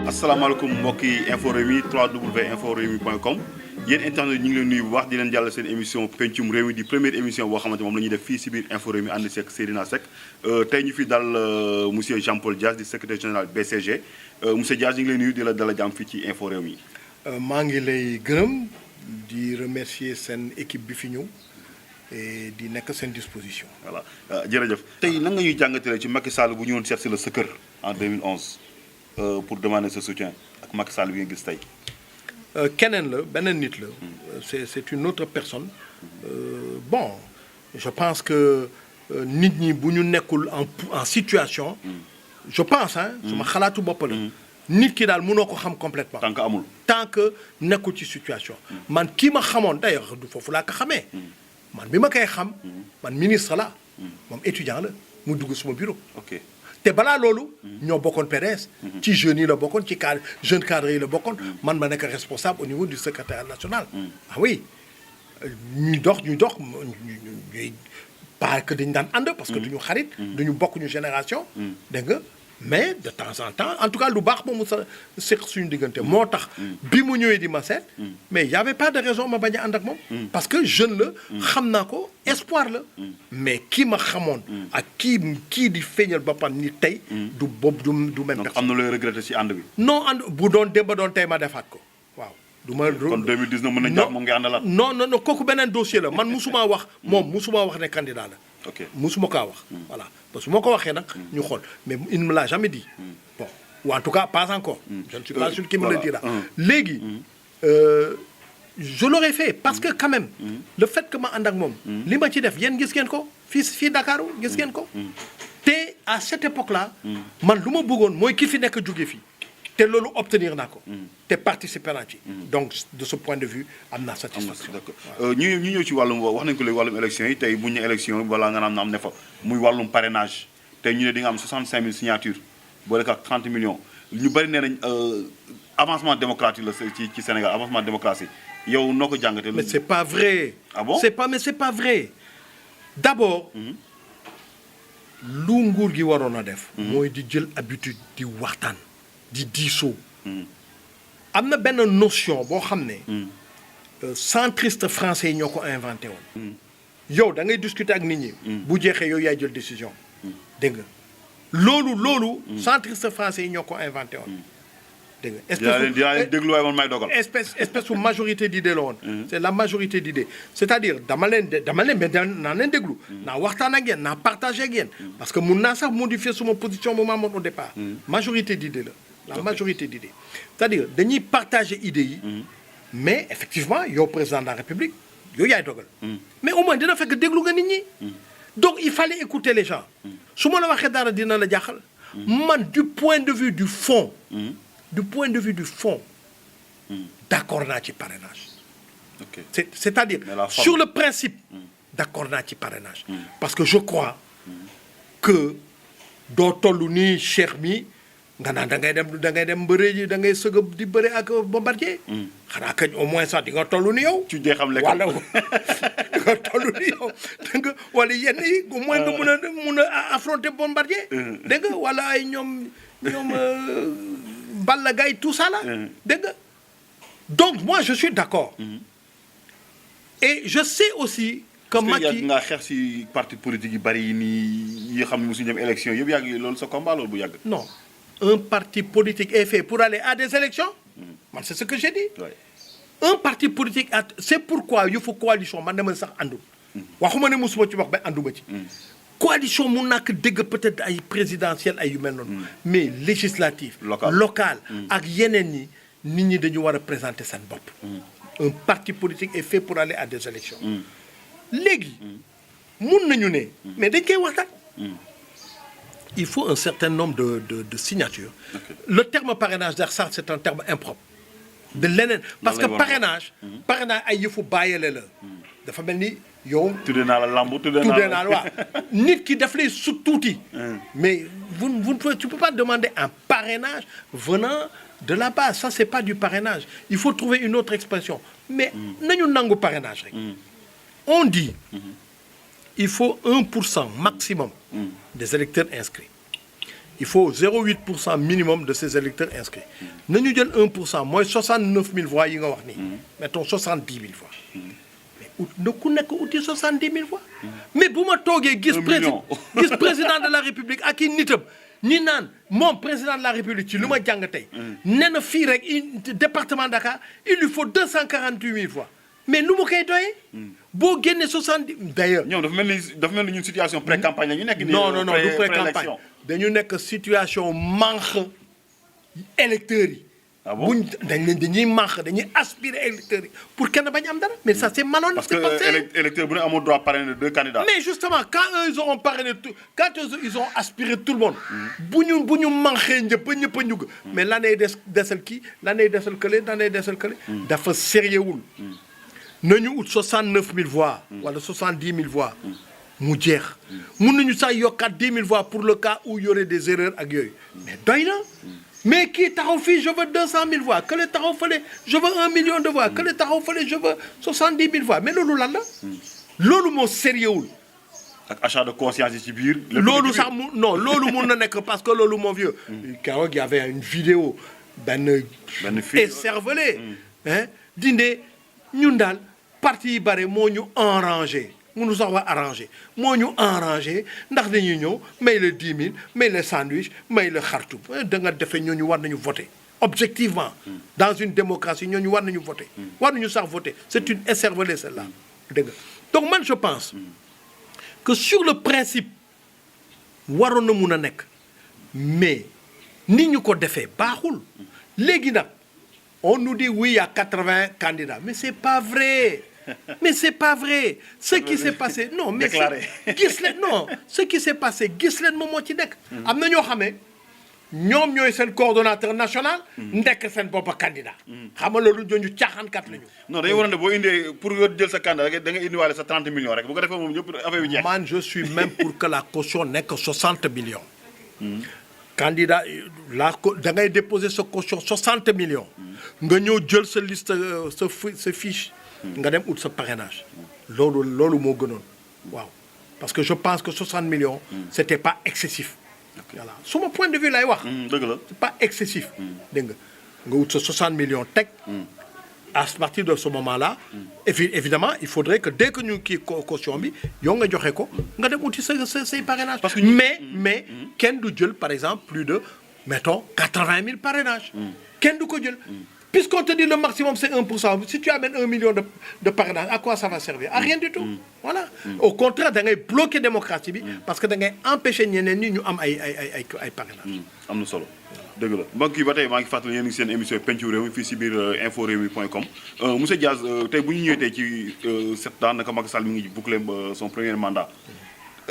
asalaamaaleykum mbokki info Rewmi www.inforewmi.com yéen internet ñu ngi leen nuyu bu baax di leen jàll seen émission pencum réew mi di première émission boo xamante moom la ñuy def fii si biir info Rewmi ànd seeg Seydina Seck tey ñu fi dal monsieur Jean-Paul Dias di secrétaire général BCG monsieur Dias ñu ngi lay nuyu di la dala jàmm fii ci info Rewmi. maa ngi lay gërëm di remercier seen équipe bi fi ñëw et di nekk seen disposition. voilà jërëjëf tey nan nga ñuy jàngatee ci Macky Sall bu ñëwoon seet si la sa kër en 2011 pour demander ce soutien ak Macky Sall bi nga gis tey. keneen la beneen nit la. c'est une autre personne. Bon je pense que nit ñi bu ñu nekkul en situation. je pense ah. sama xalaatu bopp la. nit ki daal mënoo ko xam complètement. tant que amul. tant que nekkul ci situation. man kii ma xamoon d'ailleurs du foofu laa ko xamee. man bi ma koy xam. man ministre la. moom étudiant la mu dugg suma bureau. ok te balaa loolu. ñoo bokkoon PDS. ci jeunes yi la bokkoon ci cadre jeune cadre yi la bokkoon. man ma nekk responsable au niveau du secrétariat national. ah oui ñuy dox ñuy pas que dañu daan ànd parce que duñu xarit. duñu bokk ñu génération. dégg nga mais de temps en temps en tout cas lu baax moom mu sa seq suñu diggante moo tax. bi mu ñëwee di ma seet. mais y avait pas de raison ma bañ a ànd ak moom. parce que jeune la. xam naa ko espoir la. mais kii ma xamoon. ak kii di feeñal boppam ni tey. du boobu du même personne. am na looy regretter ci ànd bi. non ànd bu doon démb doon tey ma defaat ko waaw. du ma kon 2019 mën nañu jàpp moom nga àndalaat. non kooku beneen dossier la man musuma wax moom musuma wax ne candidat la. ok musuma kaa wax. voilà parce que su ma ko waxee nag. ñu xool mais il ne me l'a jamais dit. bon ou en tout cas pas encore. je ne suis pas sûr qu'il me le dira. léegi je l'aurais fait parce que quand même. le fait que ma ànd ak moom. li ma ci def yéen gis ngeen ko fii Dakar gis ngeen ko. te à cette époque là. man lu ma bëggoon mooy ki fi nekk jóge fii. te loolu obtenir naa ko. te participer naa ci. donc de ce point de vue am naa satisfaction. d'accord ñu ñëw ci wàllum wax nañu ko léegi wàllum élection yi tey bu ñu élection yi balaa nga naan am ne fa muy wàllum parrainage tey ñu ne di nga am 65000 signatures boole ko ak 30 millions ñu bëri nee nañ avancement démocratique la ci Sénégal avancement démocratie yow noo ko jàngatee. mais c'est pas vrai. ah bon c'est pas vrai d'abord. lu nguur gi waroon a def. mooy di jël habitude di waxtaan. di diisoo. am na benn notion boo xam ne. centriste français yi ñoo ko inventé woon. yow da ngay discuter ak nit ñi. bu jeexee yow yaay jël décision. dégg nga loolu. centriste français yi ñoo ko inventé woon. dégg nga dinaa leen déglu waaye man may dogal. espèce su majorité d'idée la woon. c'est la majorité d'idée c'est-à-dire dama leen mais naa leen déglu. naa waxtaan ak yéen naa partagé ak yéen. parce que mun naa sax modifier suma position bu ma amoon au départ. majorité d'idée la majorité d'idées c'est-à-dire dañuy partager idées yi. mais effectivement yow président de la République yow yaay dogal. mais au moins dina fekk déglu nga nit ñi. donc il fallait écouter les gens. su ma la waxee dara dina la jaaxal. man du point de vue du fond. d'accord naa ci parrainage. ok c'est-à-dire sur le principe. d'accord naa ci parrainage. parce que je crois que doo tollu nii Cheikh mi. nga naan da ngay dem bëre ji da ngay sëg di bëre ak Bombardier. xanaa kañ au moins sax di nga toll ni yow. ci jeexam lekk wala di nga toll ni yow dégg nga wala yenn yi au moins nga mun a affronter Bombardier. dégg nga wala ay ñoom Balla Gaye tout ça là. dégg nga donc moi je suis d'accord. et je sais aussi. que Macky nga xeex ci parti politique yi bari yi nii yi xam ne mosuñu dem élection yëpp yàgg loolu sa combat loolu bu yàgg. non. Un parti politique est fait pour aller à des élections. Man, c'est ce que j'ai dit. Ouais. Un parti politique c'est pourquoi il faut coalition man dama sax àndul. waxuma ne musuma ci wax ba ànduma ci. coalition mun naa ko dégg peut-être ay présidentielle ay yu mel noonu. mais législative. local ak yeneen ñi nit ñi dañu war a présenter seen bopp. un parti politique est fait pour aller à des élections. léegi mun nañu ne. mais dañ koy waxtaan. il faut un certain nombre de signatures. Okay. Le terme parrainage d'Arsar, c'est un terme impropre. de leneen parce que parrainage ay yëfu bàyyele la. dafa mel ni yow. tuddee naa la lambu tuddee naa la waaw nit ki daf lay sut tuuti. mais tu peux pas demander un parrainage venant de la base ça c'est pas du parrainage il faut trouver une autre expression mais nañu nangu parrainage rek. on dit. il faut 1% maximum des électeurs inscrits il faut 0,8% minimum de ces électeurs inscrits. Nañu jël 1%, mooy 69 000 voix yi nga wax nii. Mettons 70 000 voix. Mais na ku nekk uti 70 000 voix. Mais bu ma toogee gis président de la République ak i nitam ñi naan moom président de la République ci lu ma jàng tey. nee na fii rek département Dakar il lui faut 248 000 voix. mais nu mu koy doyee. boo génnee 70 d'ailleurs. ñoom dafa mel ni ñun situation pré campagne la ñu nekk. non du pré campagne dañu nekk situation manque électeurs yi. ah bon dañuy manque dañuy aspirer électeurs yi pour kenn bañ am dara mais ça c'est malhonnête. parce que électeur bu ne amul droit parrainer 2 candidats. mais justement quand ils auront parrainé tout quand ils ont aspiré tout le monde. bu ñu manqué ñëpp a ñugg. mais lanay desal kii lanay desal kële lanay desal kële. dafa sérieux wul. nañu ut 69 000 voix. wala 70 000 voix. mu jeex. mun nañu sax yokkaat 10 000 voix pour le cas où il y aurait des erreurs ak yooyu. mais doy na. mais kii taxaw fii je veux 200 000 voix kële taxaw fële je veux 1 million de voix kële taxaw fële je veux 70 000 voix mais loolu lan la. loolu moo sérieux wul. ak achat de conscience yi ci biir. loolu sax loolu mun na nekk parce que loolu moo vieux. keroog y avait une vidéo benn fille écervelée. dinde ñun daal parti yi bare moo ñu arrangé. mënu sax wax arrangé moo ñu arrangé ndax dañuy ñëw may la 10 000 may la sandwich may la xartu da nga defee ñooñu war nañu voter objectivement dans une démocratie ñooñu war nañu voter war nañu sax voter c'est une écervelée celle-là dégg nga donc man je pense que sur le principe waroon na mun a nekk mais ni ñu ko defee baaxul léegi nag on nous dit oui il y a 80 candidats mais c'est pas vrai. mais c'est pas vrai ce qui s'est passé non mais gis leen non ce qui s'est passé gis leen moom moo ci nekk. am na ñoo xamee ñoom ñooy seen coordonnateur national. ndekk seen bopp candidat. xam nga loolu ñooñu caaxaankat lañu. non dañuy war a ne boo indee pour jël sa candidat da nga indiwaale sa 30 millions rek bu ko defee moom ñëpp affaire bi jeex. man je suis même pour que la caution nekk 60 millions. candidat da ngay déposer sa caution 60 millions. nga ñëw jël sa liste sa fiche. nga dem ut sa parrainage. loolu moo gënoon. waaw parce que je pense que 60 millions. c'était pas excessif. voilà suma point de vue lay wax. dëgg la c'est pas excessif. dégg nga ut sa 60 millions teg. à partir de ce moment-là. évidemment il faudrait que dès que ñu kii caution bi yow nga joxe ko nga dem uti say parrainage. parce que mais kenn du jël par exemple plus de mettons 80 000 parrainages. kenn du ko jël. Puisqu'on te dit le maximum c'est 1%, si tu amènes 1 million de parrainage, à quoi ça va servir? À rien du tout. Voilà. Au contraire, da ngay bloquer démocratie bi parce que da ngay empêcher ñeneen ñi ñu am ay parrainage. am na solo dëgg la mbokk yi ba tey maa ngi fàttali yéen a ngi seen émission pencum réew mi fii si biir inforewmi.com monsieur Diaz tey bu ñu ñëwee tey ci sept ans naka Macky Sall mi ngi boucler son premier mandat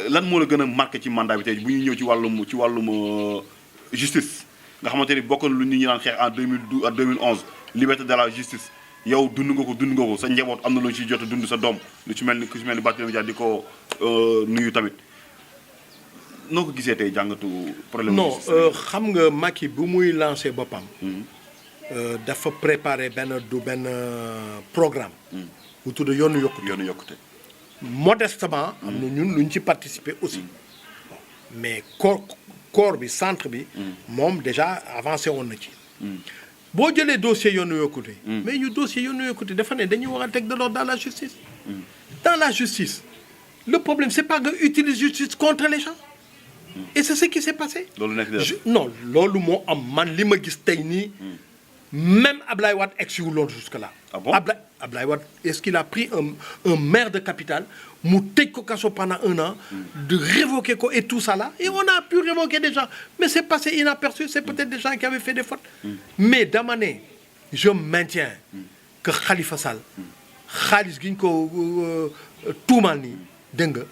lan moo la gën a marqué ci mandat bi tey bu ñu ñëw ci wàllum justice. nga xamante ni bokk na lu nit ñi naan xeex en 2012 ak 2011 liberté de la justice yow dund nga ko sa njaboot am na lu ci jot a dund sa doom lu ci mel ni ku ci mel ni Barthélémy Dias di ko nuyu tamit noo ko gisee tey jàngatu problème. non xam nga Macky bu muy lancé boppam. dafa préparer benn programme. bu tudd yoonu yokkute. modestement. am na ñun lu ñu ci participer aussi. mais corps bi centre bi. moom déjà avancé woon na ci. boo jëlee dossier yoonu yokkute. mais ñu dossier yoonu yokkute dafa ne dañuy war a teg de l'ordre dans la justice. dans la justice le problème c'est pas nga utiliser justice contre les gens. et c'est ce qui s'est passé. non loolu moo am man li ma gis tey nii. même Ablaye Wade egsiwul loolu jusque là. ah bon Ablaye Wade est-ce qu'il a pris un maire de capitale mu tëj ko kaso pendant 1 an. de révoquer ko et tout ça là et on a pu révoquer des gens mais c'est passé inaperçu c'est peut-être des gens qui avaient fait des fautes. mais dama ne je maintiens que Khalifa Sall xaalis gi ñu ko tuumal nii dégg nga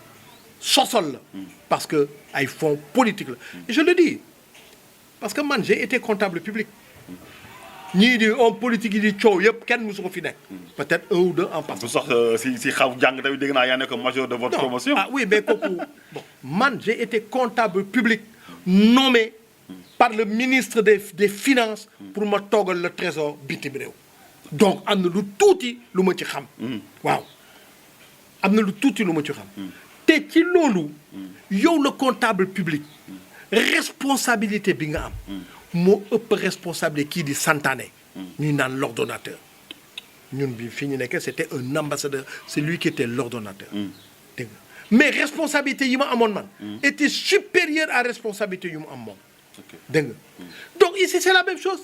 sosol la. parce que ay fonds politique la. et je le dis parce que man j'ai été comptable public. ñii di homme politique yi di coow yëpp kenn musu ko fi nekk. peut-être 1 ou 2 en passant. bu sax si xaw jàng tamit dégg naa yaa nekk major de votre promotion. ah oui mais kooku bon man j'ai été comptable public nommé par le ministre des finances pour ma toogal le trésor bitim réew. donc am na lu tuuti lu ma ci xam. waaw am na lu tuuti lu ma ci xam. te ci loolu yow le comptable public responsabilité bi nga am moo ëpp responsabilité kii di santaane ñuy naan l'ordonnateur ñun bi fi ñu nekk c'était un ambassadeur c'est lui qui était l'ordonnateur dégg nga mais responsabilité yi ma amoon man était supérieure à responsabilité yu mu am moom dégg nga donc ici c'est la même chose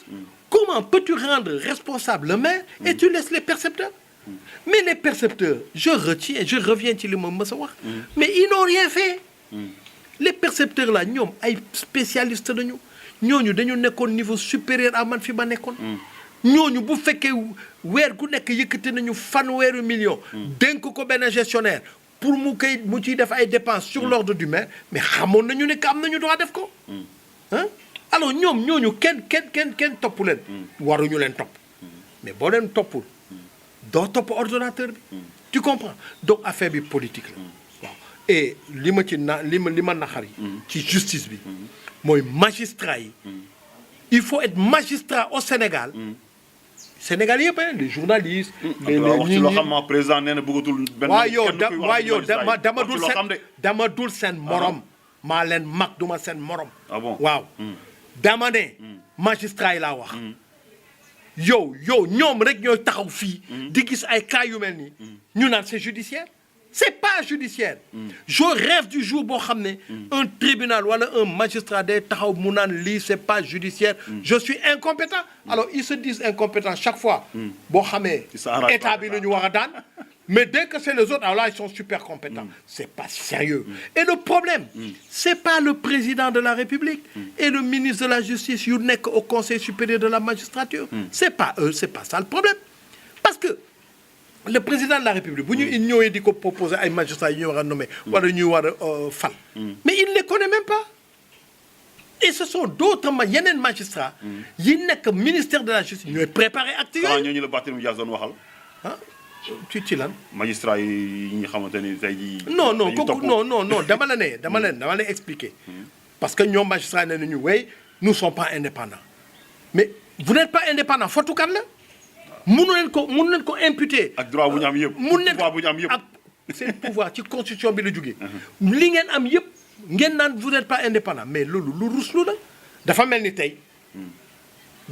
comment peux-tu rendre responsable le maire et tu laisses les percepteurs mais les percepteurs je reviens ci li ma mës a wax mais ils n'ont rien fait les percepteurs là ñoom ay spécialistes lañu ñooñu dañu nekkoon niveau supérieur à man fi ma nekkoon ñooñu bu fekkee weer gu nekk yëkkati nañu fanweeri million dénk ko benn gestionnaire pour mu ciy def ay dépenses sur l'ordre du maire mais xamoon nañu ne que am nañu droit def ko ah alors ñoom ñooñu kenn topp leen waruñu leen topp mais boo leen toppul doo topp ordonnateur bi tu comprends donc affaire bi politique la waaw et li ma naxari ci justice bi mooy magistrat yi il faut être magistrat au Sénégal Sénégal yëpp les journalistes wax ci loo xam président nee na bëggatul benn dama dul seen morom maa leen mag duma seen morom waaw dama ne magistrat yi laa wax yow ñoom rek ñooy taxaw fii di gis ay cas yu mel nii ñu naan c'est judiciaire c'est pas judiciaire je rêve du jour boo xam ne un tribunal wala un magistrat day taxaw mu naan lii c'est pas judiciaire je suis incompétent alors ils se disent incompétents chaque fois boo xamee état bi la ñu war a daan mais dès que c'est les autres alors là ils sont super compétents c'est pas sérieux et le problème c'est pas le président de la République et le ministre de la Justice yu nekk au Conseil supérieur de la magistrature c'est pas eux c'est pas ça le problème parce que le président de la République bu ñu ñëwee di ko proposer ay magistrats yu ñu war a nommer wala ñuy war a fal mais il ne les connaît même pas et ce sont d'autres yeneen magistrats yi nekk ministère de la Justice ñooy préparer actes yooyu ñooñu la Barthélémy Dias doon waxal ci lan magistrat yi ñu xamante ni tey jii non dama la ne expliquer parce que ñoom magistrats ne nañu wey nous sommes pas indépendants mais vous n'êtes pas indépendant fotukat la mënu leen ko imputer ak droit bu ñu am yëpp pouvoir bu ñu am yëpp ak seen pouvoir ci constitution bi la jógee li ngeen am yëpp ngeen naan vous n'êtes pas indépendant mais loolu lu ruslu la dafa mel ni tey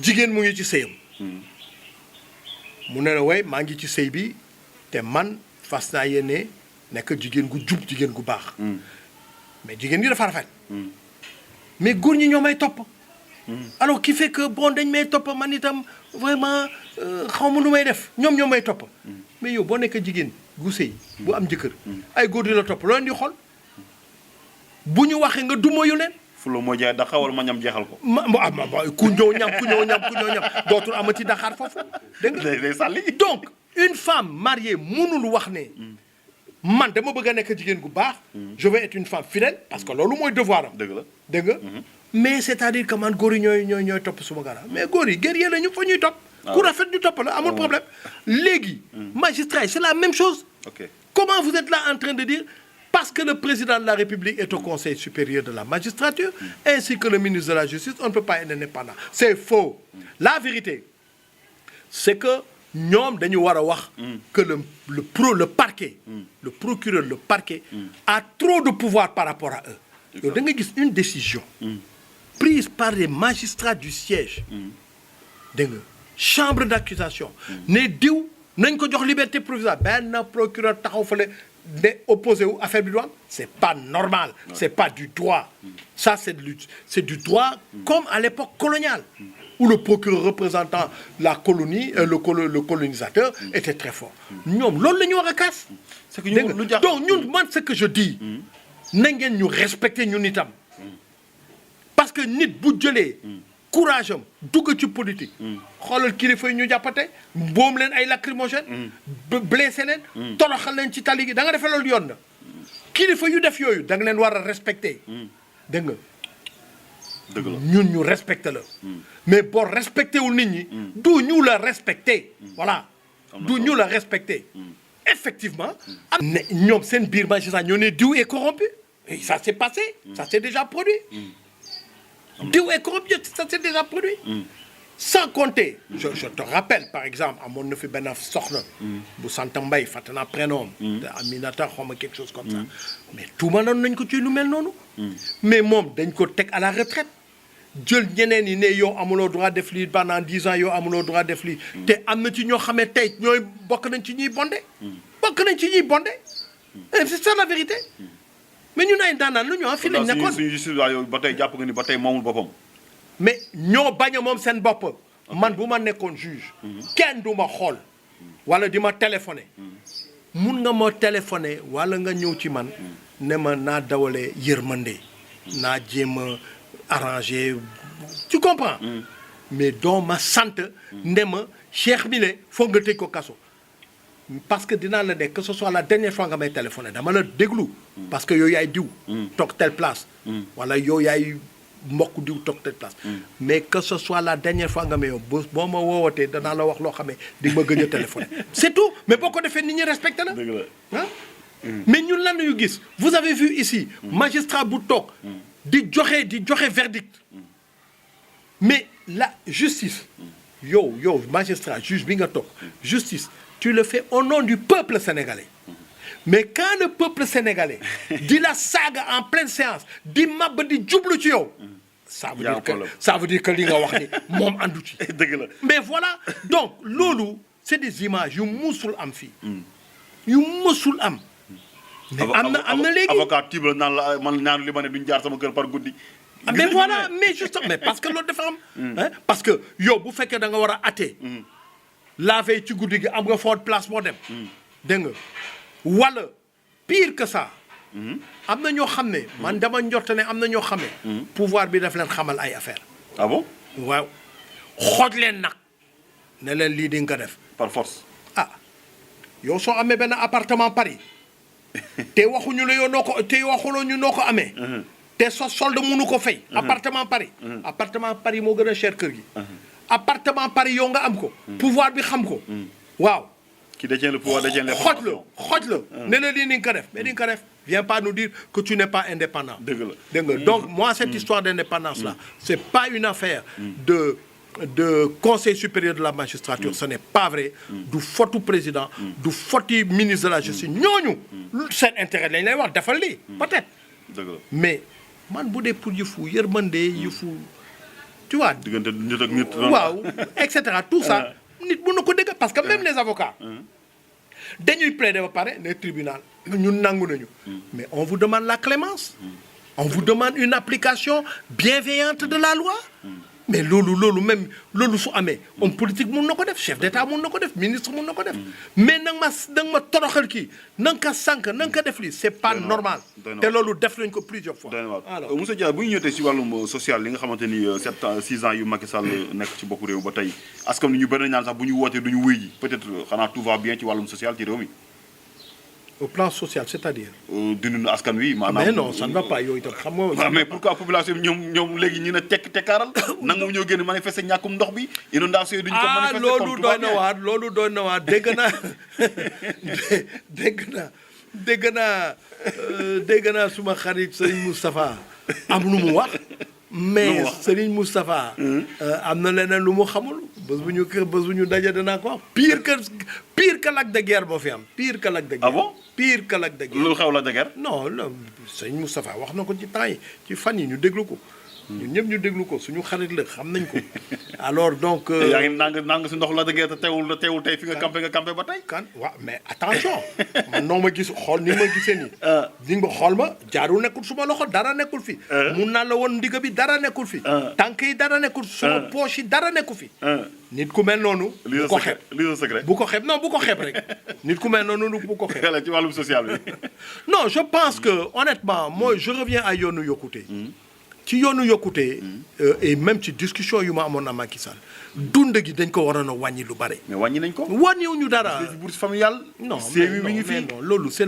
jigéen mu ngi ci sëyam mu ne la way maa ngi ci sëy bi te man fas naa yéene nekk jigéen gu jub jigéen gu baax mais jigéen ñi dafa rafet mais góor ñi ñoo may topp alors qui fait que bon dañ may topp man itam vraiment xaw ma lu may def ñoom ñoo may topp mais yow boo nekk jigéen gu sëy bu am jëkkër ay góor di la topp loo leen di xool bu ñu waxee nga dumoyu leen fulo moo jaay daxaar wala ma ñam jeexal ko ku ñëw ñam dootul amati daxaar foofu dégg nga donc une femme mariée mënul wax ne man dama bëgg a nekk jigéen gu baax je vais être une femme fidèle parce que loolu mooy devoir am dégg nga mais c'est-à-dire que man góor yi ñooy topp suma gara mais góor yi guerrier la ñu fa ñuy topp ku rafet ñu topp la amul problème léegi magistrat yi c'est la même chose comment vous êtes là en train de dire parce que le président de la République est au Conseil supérieur de la magistrature ainsi que le ministre de la Justice on ne peut pas être indépendant c'est faux la vérité c'est que ñoom dañu war a wax que le parquet le procureur le parquet a trop de pouvoir par rapport à eux yow da nga gis une décision prise par les magistrats du siège dégg nga chambre d'accusation ne diw nañ ko jox liberté provisoire benn procureur taxaw fale ne opposé wu affaire bi du am c'est pas normal c'est pas du droit ça c'est du droit comme à l'époque coloniale où le procureur représentant la colonie le colonisateur était très fort ñoom loolu la ñu war a kaas donc ñun man ce que je dis na ngeen ñu respecter ñun itam parce que nit bu jëlee courage am dugg ci politique xoolal kilifa yi ñu jàppate boom leen ay lacrymogène blessé leen toroxal leen ci tali gi da nga defee loolu yoon na kilifa yu def yooyu da nga leen war a respecter dégg nga ñun ñu respecter la mais boo respecté wul nit ñi du ñu la respecter voilà du ñu la respecter effectivement am ñoom seen biir magistrat ñoo ne diw est corrompu et ça s'est passé ça s'est déjà produit diw est corrompu ça s'est déjà produit sans compter je te rappelle par exemple amoon na fi benn soxna bu sant Mbay fàtte naa prénom te Aminata xaw ma quelque chose comme ça mais tuumaloon nañ ko ci lu mel noonu mais moom dañ ko teg à la retraite jël ñeneen yi ne yow amuloo droit def lii pendant 10 ans yow amuloo droit def lii te am na ci ñoo xamee tey ñooy bokk nañ ci ñuy bondé c'est ça la vérité mais ñun ay daanaan lu ñu fii lañ nekkoon suñu justice yow ba tey jàpp nga ni ba tey moomul boppam mais ñoo bañ a moom seen bopp man bu ma nekkoon juge kenn du ma xool wala di ma téléphoné mun nga ma téléphoné wala nga ñëw ci man ne ma naa dawalee yërmande naa jéem a arrangé tu comprends mais doo ma sant ne ma Cheikh mi ne foog nga tëj ko kaso parce que dinaa la nekk que ce soit la dernière fois nga may téléphoné dama la déglu parce que yow yaay diw toog telle place wala yow yaay mbokk diw toog telle place mais que ce soit la dernière fois nga may yow boo ma woowatee danaa la wax loo xam ne di ma gëj a téléphoné c'est tout mais boo ko defee nit ñi respecté la ah mais ñun lan yu gis vous avez vu ici magistrat bu toog di joxe verdict mais la justice yow magistrat juge bi nga toog justice tu le fais au nom du peuple sénégalais mais quand le peuple sénégalais di la saaga en pleine séance di màbb di jublu ci yow ça veut dire que li nga wax ni moom andu ci dëgg la mais voilà donc loolu c'est des images yu musul am fii yu musul am mais am na léegi avocat tibla naan la man ñaanu li ma ne duñ jaar sama kër par guddi mais voilà mais justement mais parce que loolu dafa am parce que yow bu fekkee da nga war a atte la veille ci guddi gi am nga fort place moo dem dégg nga wala pire que ça am na ñoo xam ne man dama njort ne am na ñoo xam ne pouvoir bi daf leen xamal ay affaire ah bon waaw xooj leen nag ne leen lii di nga ko def par force ah yow soo amee benn appartement Paris te waxuñu la yow noo ko amee te sa solde mënu ko fay appartement Paris moo gën a cher kër gi appartement Paris yow nga am ko pouvoir bi xam ko waaw qui détient le pouvoir détient les xooj la ne la lii ni nga ko def mais ni nga ko def viens pas nous dire que tu n'es pas indépendant dégg nga donc moi cette histoire d'indépendance là c'est pas une affaire de conseil supérieur de la magistrature ce n'est pas vrai du fotu président du foti ministre de la justice ñooñu seen intérêt lañ lay wax defal lii peut-être mais man bu dee pour yëfu yërmande yëfu tu vois diggante nit ak nit waaw et cetera tout ça nit mën na ko dégg parce que même les avocats dañuy plaider ba pare ne tribunal ñun nangu nañu mais on vous demande la clémence on vous demande une application bienveillante de la loi mais loolu même loolu su amee homme politique mun na ko def chef d'état mun na ko def ministre mun na ko def mais nanga ma toroxal kii nanga ko sànq nanga ko def lii c'est pas normal te loolu def nañ ko plusieurs fois alors monsieur Dia bu ñu ñëwee si wàllum social li nga xamante ni 6 ans yu Macky Sall nekk ci bopp réew ba tey askan ñu bëri naan sax bu ñu wootee du ñu wuy ji peut-être xanaa tout va bien ci wàllum social ci réew mi au plan social c'est-à-dire. dundinu askan wi maanaam. mais non ça ne va pas yooyu itam xam nga. mais pourquoi population bi ñoom léegi ñu ne tekkaaral nangu ñoo génn manifester ñàkkum ndox bi inondation yi duñu ko manifester loolu doy na waar dégg naa suma xarit Serigne Moustapha am lu mu wax. mais Serigne Moustapha. am na leneen lu mu xamul. bés bu ñu daje danaa ko wax pire que Lac de Guiers moo fi am pire que Lac de Guiers. ah bon pire que Lac de Guiers. loolu xew Lac de Guiers. non Serigne Moustapha wax na ko ci temps yi ci fan yi ñu déglu ko. ñun ñëpp ñu déglu ko suñu xarit la xam nañ ko. alors donc. yaa ngi nang si ndox Lac de Guiers te teewul tey fi nga campé ba tey. waaw mais attention man noo ma gis xool ni ma gisee nii. di nga xool ma jaarul nekkul suma loxo dara nekkul fi. mun naa la woon ndiga bi dara nekkul fi. tànk yi dara nekkul suma poche yi dara nekkul fi. nit ku mel noonu. bu ko xeeb lii secret bu ko xeeb non bu ko xeeb rek. nit ku mel noonu bu ko xeeb. ci wàllum social bi. non je pense que honnêtement moi je reviens à yoonu yokkute. ci yoonu yokkute. et même ci discussion yu ma amoon na Macky Sall dund gi dañ ko waroon a wàññi lu bare. mais wàññi nañ ko. wàññiwuñu dara. bourse familiale. non mi ngi fii non loolu c'est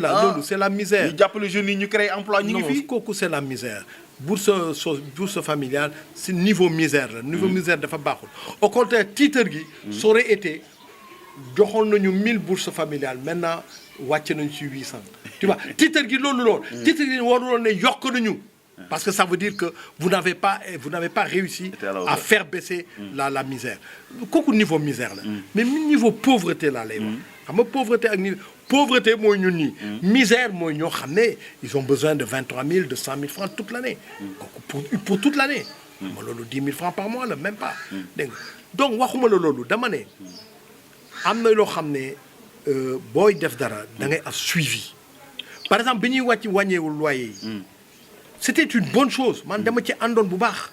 la misère. ñu jàppale jeunes yi ñu créé emploi ñu ngi fii. non kooku c'est la misère. bourse familiale c'est niveau misère la. niveau misère dafa baaxul. au contraire titre gi. ça aurait été joxoon nañu 1000 bourses familiales maintenant wàcc nañu ci 800. tu vois titre gi loolu. titre gi waruloon ne yokk nañu. parce que ça veut dire que vous n'avez pas réussi à faire baisser la misère kooku niveau misère la mais niveau pauvreté laa lay wax xam nga pauvreté ak niveau pauvreté mooy ñun ñi misère mooy ñoo xam ne ils ont besoin de 23 000 de 100 000 francs toute l'année kooku pour toute l'année ma loolu 10 000 francs par mois la même pas dégg nga donc waxuma la loolu dama ne am na loo xam ne booy def dara da ngay am suivi par exemple bi ñuy wàññeewul loyer yi c'était une bonne chose man dama ci àndoon bu baax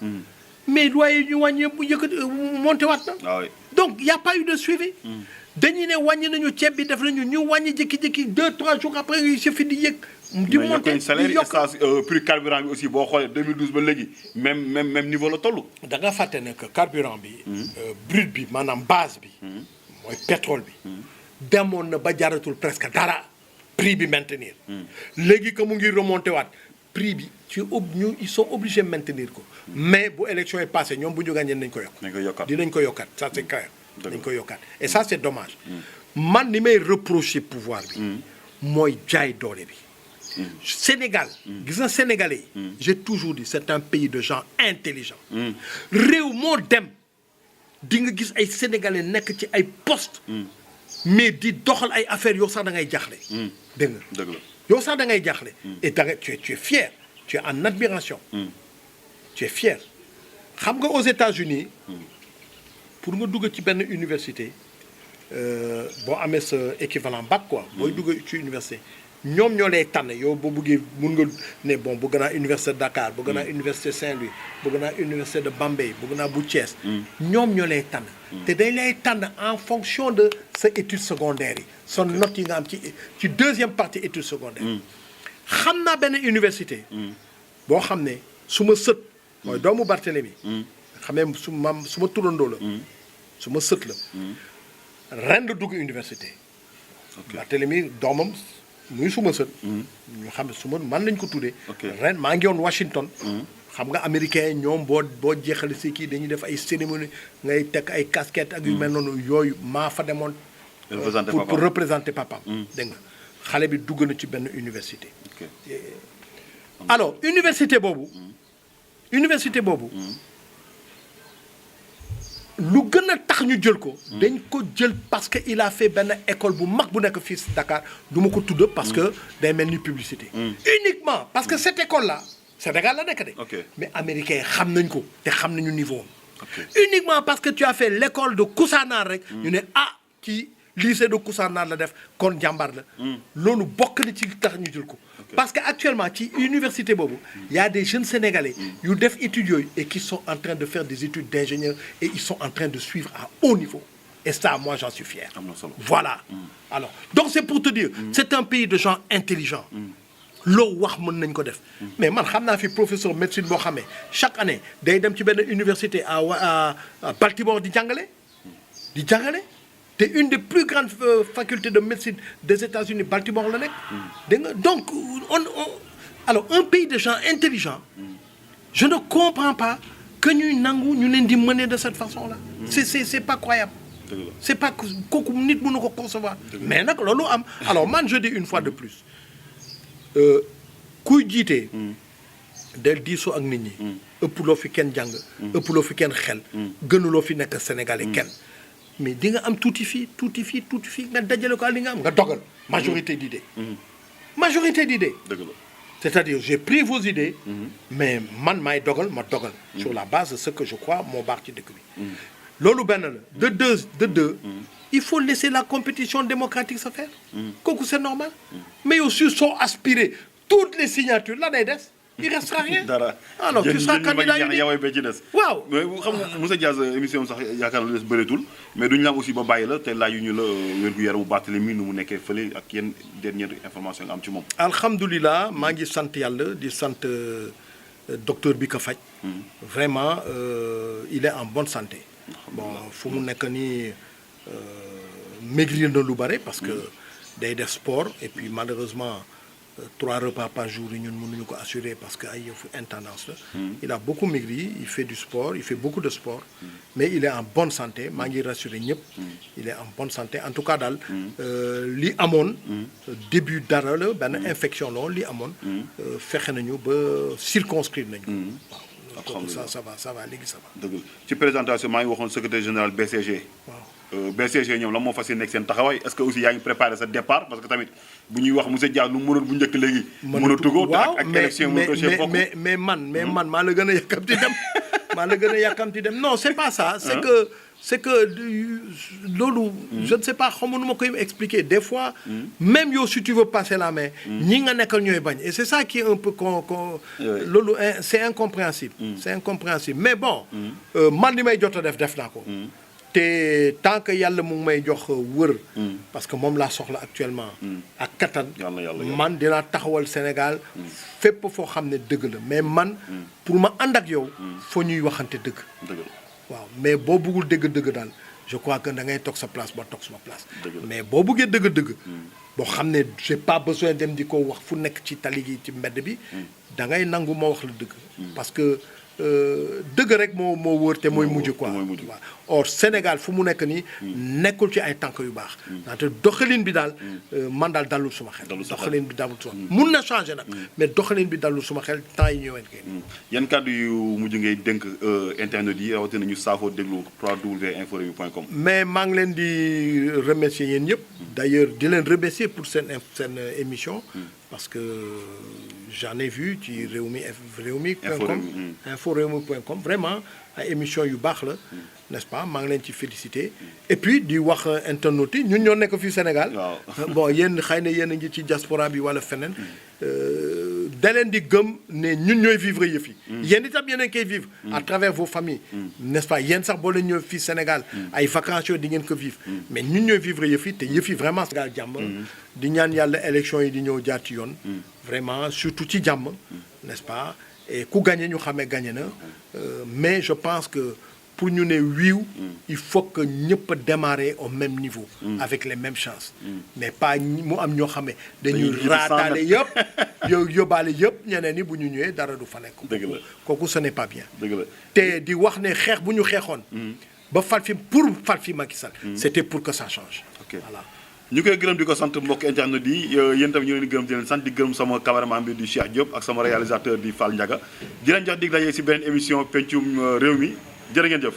mais loyer yi ñu wàññee bu yëkkati monté waat na donc y a pas eu de suivi dañuy ne wàññi nañu ceeb bi def nañu ñu wàññi jékki-jékki 2-3 jours après il suffit di yëg di monté di yokk prix carburant bi aussi boo xoolee 2012 ba léegi même niveau la toll da nga fàtte ne que carburant bi brut bi maanaam base bi mooy pétrole bi demoon na ba jaratul presque dara prix bi maintenir léegi que mu ngi remonté waat prix bi ils sont obligés de maintenir ko mais bu élection yi passé ñoom bu ñu gagné nañ ko yokk dinañ ko yokkaat ça c'est clair dañ ko yokkaat et ça c'est dommage man ni may reprocher pouvoir bi mooy jaay doole bi Sénégal gis nga Sénégalais yi j'ai toujours dit c'est un pays de gens intelligents réew moo dem di nga gis ay Sénégalais nekk ci ay postes mais di doxal ay affaires yow sax da ngay jaaxle dégg nga yow sax da ngay jaaxle et da nga tu es fier tu es en admiration tu es fier xam nga aux États-Unis pour nga dugg ci benn université boo amee sa équivalent bac quoi booy dugg ci université ñoom ñoo lay tànn yow boo bëggee mun nga ne bon bëgg naa université de Dakar bëgg naa université Saint-Louis bëgg naa université de Bambey bëgg naa bu Thiès ñoom ñoo lay tànn te dañ lay tànn en fonction de sa étude secondaire yi sa note yi nga am ci deuxième partie étude secondaire xam naa benn université boo xam ne su ma sët mooy doomu Barthélemy xamee su ma turandoo la su ma sët la ren la dugg université Barthélemy doomam muy suma sët ñu xam suma man lañ ko tuddee ren maa ngi woon Washington xam nga américain ñoom boo jeexale si kii dañuy def ay cérémonie ngay teg ay casquette ak yu mel noonu yooyu maa fa demoon pour représenter papaam dégg nga xale bi dugg na ci benn université alors université boobu lu gën a tax ñu jël ko dañ ko jël parce que il a fait benn école bu mag bu nekk fii Dakar du ma ko tudd parce que day mel ni publicité uniquement parce que cette école là Sénégal la nekk de mais américains xam nañ ko te xam nañu niveau uniquement parce que tu as fait l'école de Koussanar rek ñu ne ci lycée de Koussanar la def kon jàmbaar la loolu bokk na ci tax ñu jël ko parce que actuellement ci université boobu y a des jeunes sénégalais yu def études yooyu et qui sont en train de faire des études d'ingénieur et ils sont en train de suivre à haut niveau et ça moi j'en suis fier voilà alors donc c'est pour te dire c'est un pays de gens intelligents loo wax mën nañ ko def mais man xam naa fi professeur médecine boo xamee chaque année day dem ci benn université à Baltimore di jàngale te une des plus grandes facultés de médecine des États-Unis Baltimore la nekk dégg nga donc alors un pays de gens intelligents je ne comprends pas que ñuy nangu ñu leen di mener de cette façon-là c'est pas croyable c'est pas kooku nit mënu ko concevoir mais nag loolu am alors man je dis une fois de plus kuy jiite del diisoo ak nit ñi ëpp loo fi kenn jàng ëpp loo fi kenn xel gënuloo fi nekk Sénégalais kenn mais di nga am tuuti fii nga dajale ko li nga am nga dogal majorité d'idées c'est-à-dire j'ai pris vos idées mais man maay dogal sur la base de ce que je crois moo baax ci dëkk bi loolu benn la de deux il faut laisser la compétition démocratique se faire kooku c'est normal mais aussi soo aspirer toutes les signatures la day des il restera rien. dara alors tu seras candidat yu yaway ba ci des. waaw mais xam nga Moussa Diaz émission sax yaakaar naa des bëreetul mais duñu la am aussi ba bàyyi la te laaju ñu la wér-gu-yaramu Barthélemy nu mu nekkee fële ak yenn dernière information nga am ci moom. alhamdulilah maa ngi sant yàlla di sant docteur bi ko faj. vraiment il est en bonne santé. bon fu mu nekk nii maigrir na lu bare parce que day def sport et puis malheureusement. 3 repas par jour yi ñun mënuñu ko assurer parce que ay yëfu intendance la. Il a beaucoup maigri, il fait du sport, il fait beaucoup de sport. Mais il est en bonne santé maa ngi rassurer ñëpp. Il est en bonne santé en tout cas daal. li amoon. début dara la benn infection la li amoon. fexe nañu ba circonscrire nañu. waaw ça va léegi ça va. dëgg la ci présentation maa ngi waxoon secrétaire général BCG. waaw. BCG ñoom la moo fas yéene nekk seen taxawaay est-ce que aussi yaa ngi préparé sa départ parce que tamit bu ñuy wax monsieur Dia lu mënoon bu njëkk léegi. mënatu ko waaw ak élection mais man maa la gën a yàkkamti dem. maa la gën a yàkkamti dem non c'est pas ça. c'est que loolu. je ne sais pas xamu nu ma koy expliquer des fois. même yow si tu veux passer la main. ñi nga nekkal ñooy bañ et c'est ça qui est un peu loolu c'est incompréhensible. c'est incompréhensible mais bon. man li may jot a def naa ko. te tant que yàlla mu ngi may jox wër. parce que moom laa soxla actuellement. ak kattan. man dinaa taxawal Sénégal. fépp foo xam ne dëgg la mais man. pour ma ànd ak yow. foo ñuy waxante dëgg. waaw mais boo bëggul dëgg-dëgg daal je crois que da ngay toog sa place ba toog sama place. mais boo bëggee dëgg-dëgg. boo xam ne j'ai pas besoin dem di ko wax fu nekk ci tali gi ci mbedd bi. da ngay nangu ma wax la dëgg. parce que. dëgg rek moo wóor te mooy mujj quoi waaw or Sénégal fu mu nekk nii nekkul ci ay tànk yu baax ndaxte doxalin bi daal man daal dalul suma xel doxalin bi dalul suma mun na changer nag mais doxalin bi dalul suma xel temps yi ñëween kay yan kàddu yu mujj ngay dénk internet yi rawatina ñu saafoo déglu www.inforewmi.com mais maa ngi leen di remercier yéen ñëpp d'ailleurs di leen remercier pour seen émission parce que j'en ai vu ci Rewmi.com inforewmi.com vraiment ay émission yu baax la n'est-ce pas maa ngi leen ci féliciter et puis di wax internautes yi ñun ñoo nekk fii Sénégal bon yéen xëy na yéen a ngi ci diaspora bi wala feneen da leen di gëm ne ñun ñooy vivre yëf yi yéen itam yéen a ngi koy vivre à travers vos familles n'est-ce pas yéen sax boo leen ñëw fii Sénégal ay vacances yooyu di ngeen ko vivre mais ñun ñooy vivre yëf yi te yëf yi vraiment Sénégal jàmm di ñaan yàlla élection yi di ñëw jaar ci yoon vraiment surtout ci jàmm n'est-ce pas et ku gagné ñu xamee gagné na mais je pense que pour ñu ne wiiw il faut que ñëpp a démarrer au même niveau avec les mêmes chances mais pas mu am ñoo xam ne dañuy raataale yëpp yóbbaale yëpp ñeneen ñi bu ñu ñëwee dara du fa nekk kooku ce n'est pas bien te di wax ne xeex bu ñu xeexoon ba fal fi pour fal fi Macky Sall c'était pour que ça change voilà ñu koy gërëm di ko sant mbokk internet yi yéen tamit ñu leen di gërëm di leen sant di gërëm sama cameraman bi di Cheikh Diop ak sama réalisateur di Fall Ndiaga di leen jox dig daje si beneen émission pencum réew mi jërë ngeen jëf